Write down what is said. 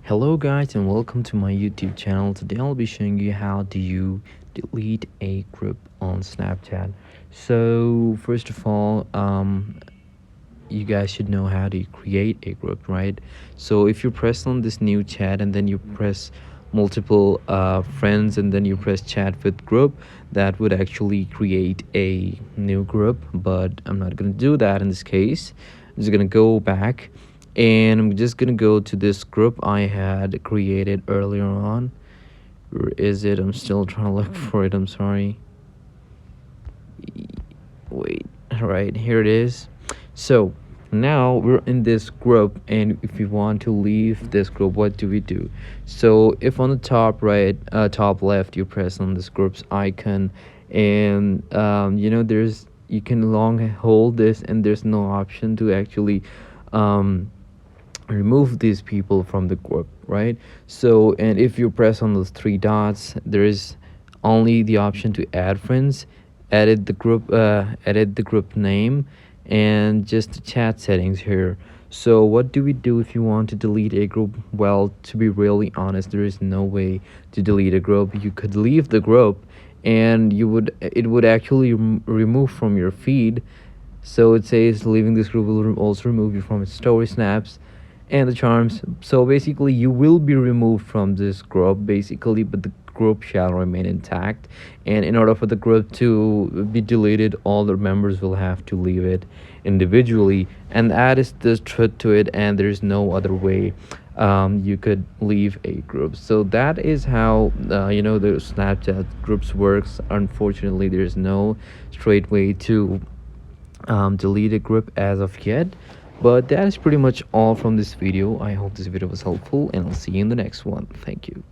Hello guys and welcome to my YouTube channel. Today I'll be showing you how do you delete a group on Snapchat. So first of all, you guys should know how to create a group, right? So if you press on this new chat and then you press multiple friends and then you press chat with group, that would actually create a new group, but I'm not gonna do that in this case. I'm just gonna go back and I'm just gonna go to this group I had created earlier on. Where is it? I'm still trying to look for it. I'm sorry. Wait. All right, here it is. So now we're in this group, and if you want to leave this group, what do we do? So if on the top right, top left, you press on this group's icon, and there's you can long hold this, and there's no option to actually um remove these people from the group, right? So and if you press on those three dots, there is only the option to add friends, edit the group name, and just the chat settings here. So what do we do if you want to delete a group? Well, to be really honest, there is no way to delete a group. You could leave the group and it would actually remove from your feed. So it says leaving this group will also remove you from its story snaps and the charms. So basically you will be removed from this group basically, but the group shall remain intact, and in order for the group to be deleted, all the members will have to leave it individually, and that is the truth to it, and there's no other way you could leave a group. So that is how the Snapchat groups works. Unfortunately, there's no straight way to delete a group as of yet, but that is pretty much all from this video. I hope this video was helpful, and I'll see you in the next one. Thank you.